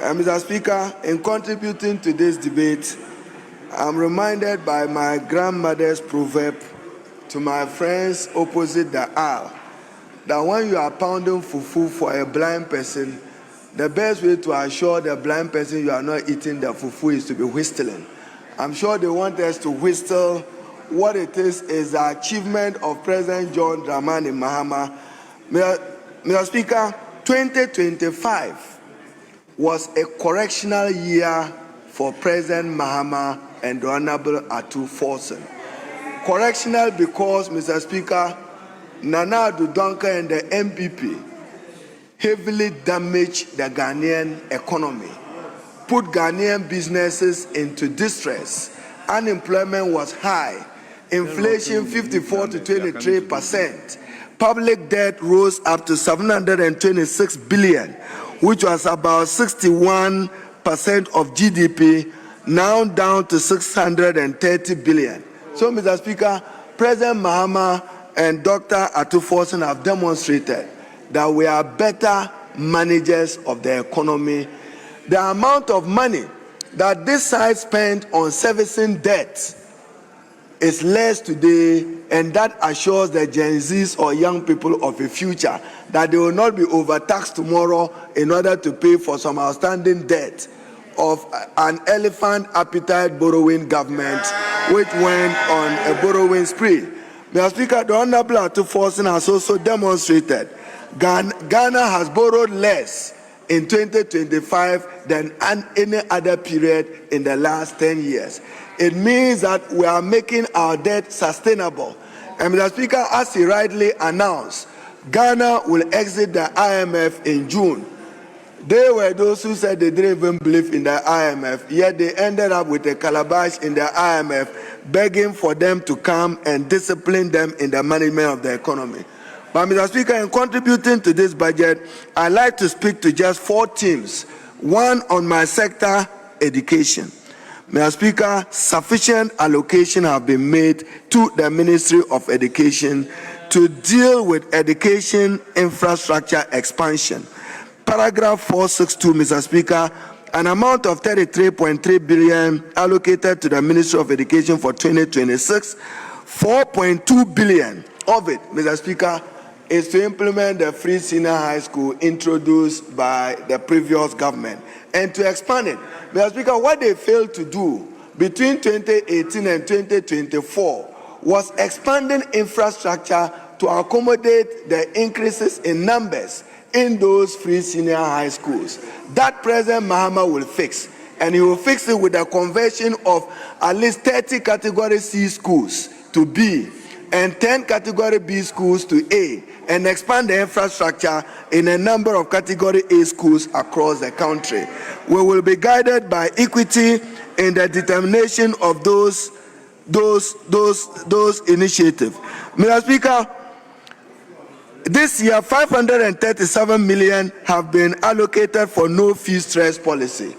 Mr. Speaker, in contributing to this debate, I'm reminded by my grandmother's proverb to my friends opposite the aisle that when you are pounding fufu for a blind person, the best way to assure the blind person you are not eating the fufu is to be whistling. I'm sure they want us to whistle. What it is the achievement of President John Dramani Mahama. Mr. Speaker, 2025 was a correctional year for President Mahama and the Honorable Asafuah. Correctional because, Mr. Speaker, Nana Addo Dankwa and the MPP heavily damaged the Ghanaian economy, put Ghanaian businesses into distress. Unemployment was high, inflation 54 to 23%, public debt rose up to 726 billion, which was about 61% of GDP, now down to 630 billion. So, Mr. Speaker, President Mahama and Dr. Asafuah have demonstrated that we are better managers of the economy. The amount of money that this side spent on servicing debt is less today, and that assures the Gen Zs or young people of a future that they will not be overtaxed tomorrow in order to pay for some outstanding debt of an elephant appetite borrowing government which went on a borrowing spree. Mr. Speaker, the Honorable Asafuah has also demonstrated Ghana has borrowed less in 2025 than any other period in the last 10 years. It means that we are making our debt sustainable. And Mr. Speaker, as he rightly announced, Ghana will exit the IMF in June. They were those who said they didn't even believe in the IMF, yet they ended up with a calabash in the IMF, begging for them to come and discipline them in the management of the economy. But Mr. Speaker, in contributing to this budget, I'd like to speak to just 4 themes. One on my sector, education. Mr. Speaker, sufficient allocation have been made to the Ministry of Education to deal with education infrastructure expansion. Paragraph 462, Mr. Speaker, an amount of 33.3 billion allocated to the Ministry of Education for 2026, 4.2 billion of it, Mr. Speaker, is to implement the free senior high school introduced by the previous government and to expand it. Mr. Speaker, what they failed to do between 2018 and 2024 was expanding infrastructure to accommodate the increases in numbers in those free senior high schools. That President Mahama will fix, and he will fix it with the conversion of at least 30 Category C schools to B and 10 Category B schools to A, and expand the infrastructure in a number of Category A schools across the country. We will be guided by equity in the determination of those initiatives. Mr. Speaker, this year 537 million have been allocated for no fee stress policy.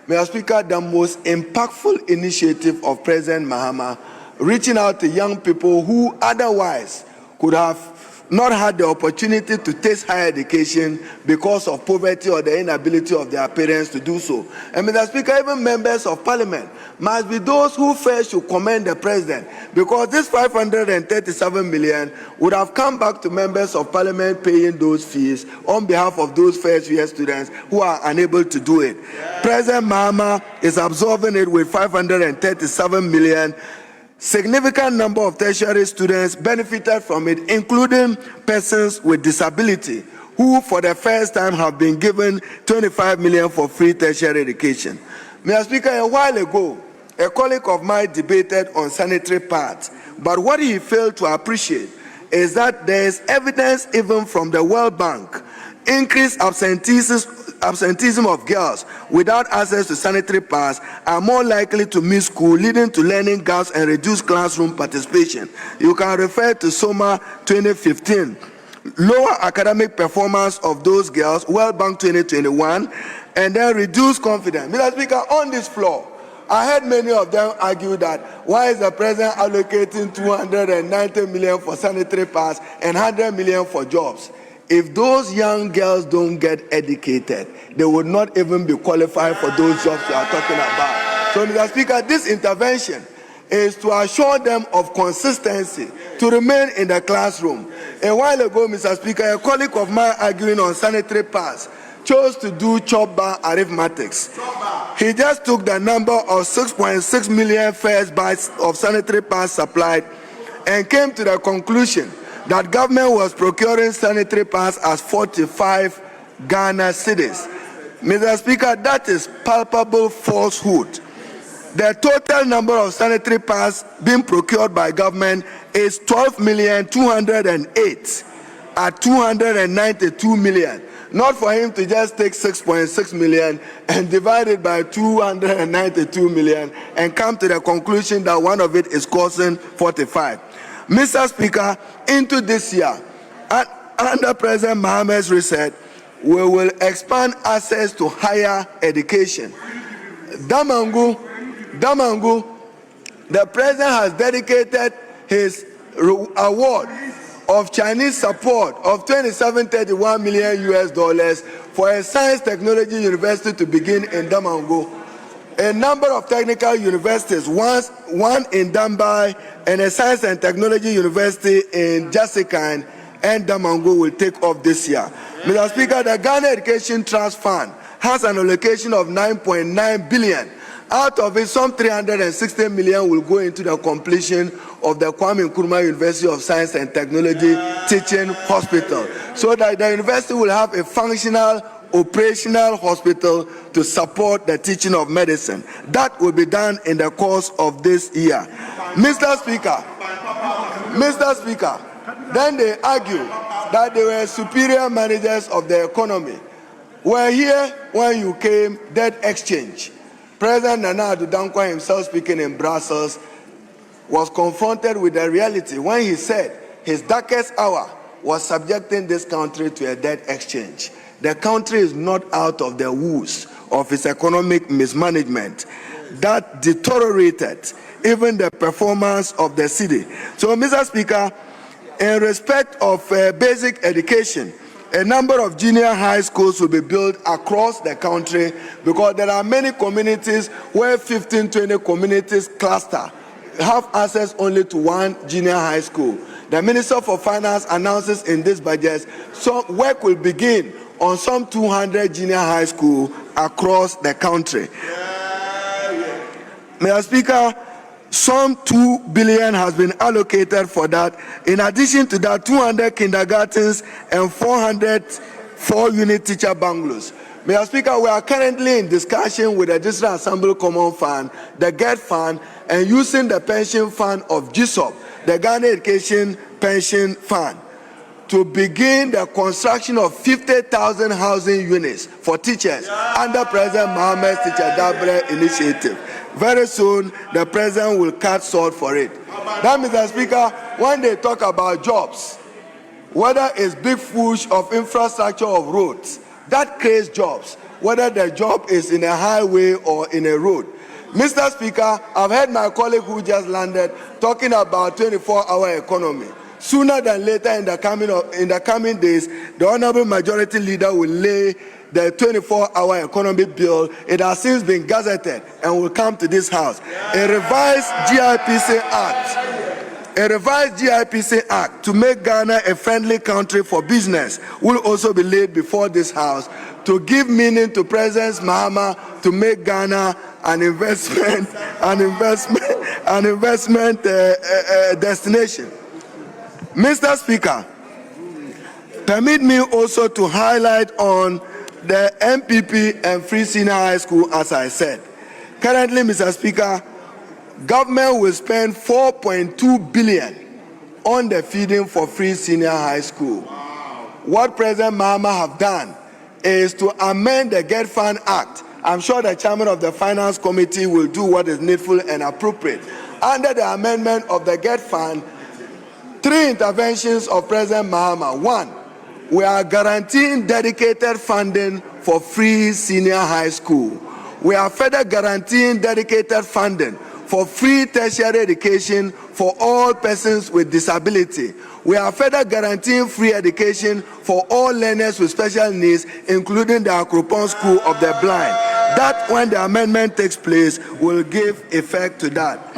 Mr. Speaker, the most impactful initiative of President Mahama, reaching out to young people who otherwise could have not had the opportunity to taste higher education because of poverty or the inability of their parents to do so. And Mr. Speaker, even members of parliament must be those who first should commend the president, because this 537 million would have come back to members of parliament paying those fees on behalf of those first-year students who are unable to do it. President Mahama is absorbing it with 537 million. Significant number of tertiary students benefited from it, including persons with disability, who for the first time have been given 25 million for free tertiary education. Mr. Speaker, a while ago, a colleague of mine debated on sanitary pads, but what he failed to appreciate is that there is evidence even from the World Bank, increased absenteeism of girls without access to sanitary pads are more likely to miss school, leading to learning gaps and reduced classroom participation. You can refer to SOMA 2015. Lower academic performance of those girls, World Bank 2021, and then reduced confidence. Mr. Speaker, on this floor, I heard many of them argue that why is the president allocating 290 million for sanitary pads and 100 million for jobs? if those young girls don't get educated, they would not even be qualified for those jobs we are talking about. So, Mr. Speaker, this intervention is to assure them of consistency, to remain in the classroom. A while ago, Mr. Speaker, a colleague of mine arguing on sanitary pass chose to do chop-bar arithmetics. He just took the number of 6.6 million first batch of sanitary pass supplied and came to the conclusion that government was procuring sanitary pass as 45 Ghana cedis. Mr. Speaker, that is palpable falsehood. The total number of sanitary pass being procured by government is 12,208 at 292 million. Not for him to just take 6.6 million and divide it by 292 million and come to the conclusion that one of it is costing 45. Mr. Speaker, into this year, under President Mohammed's reset, we will expand access to higher education. Damangu, the President has dedicated his award of Chinese support of $27.31 million for a science technology university to begin in Damangu. A number of technical universities, one in Dambai and a science and technology university in Jasikan and Damangu will take off this year. Mr. Speaker, the Ghana Education Trust Fund has an allocation of 9.9 billion. Out of it, some 360 million will go into the completion of the Kwame Nkrumah University of Science and Technology Teaching Hospital, so that the university will have a functional, operational hospital to support the teaching of medicine. That will be done in the course of this year. Mr. Speaker, then they argue that they were superior managers of the economy. We're here when you came, debt exchange. President Nana Addo Dankwa himself, speaking in Brussels, was confronted with the reality when he said his darkest hour was subjecting this country to a debt exchange. The country is not out of the woods of its economic mismanagement that deteriorated even the performance of the city. So, Mr. Speaker, in respect of basic education, a number of junior high schools will be built across the country because there are many communities where 15-20 communities cluster have access only to one junior high school. The Minister for Finance announces in this budget so work will begin on some 200 junior high schools across the country. Mr. Speaker, some 2 billion has been allocated for that. In addition to that, 200 kindergartens and 400 4-unit teacher bungalows. Mr. Speaker, we are currently in discussion with the District Assembly Common Fund, the GET Fund, and using the pension fund of GSOP, the Ghana Education Pension Fund, to begin the construction of 50,000 housing units for teachers under President Mohammed's Teacher Dabre initiative. Very soon, the President will cut sword for it. That, Mr. Speaker, when they talk about jobs, whether it's big push of infrastructure of roads, that creates jobs, whether the job is in a highway or in a road. Mr. Speaker, I've heard my colleague who just landed talking about 24-hour economy. Sooner than later in the coming days, the Honorable Majority Leader will lay the 24-hour economy bill. It has since been gazetted and will come to this House. A revised GIPC Act to make Ghana a friendly country for business will also be laid before this House to give meaning to President Mahama to make Ghana an investment destination. Mr. Speaker, permit me also to highlight on the MPP and Free Senior High School, as I said. Currently, Mr. Speaker, government will spend 4.2 billion on the feeding for Free Senior High School. What President Mahama have done is to amend the GET Fund Act. I'm sure the chairman of the Finance Committee will do what is needful and appropriate. Under the amendment of the GET Fund, 3 interventions of President Mahama. 1, we are guaranteeing dedicated funding for Free Senior High School. We are further guaranteeing dedicated funding for free tertiary education for all persons with disability. We are further guaranteeing free education for all learners with special needs, including the Akropong School of the Blind. That, when the amendment takes place, will give effect to that.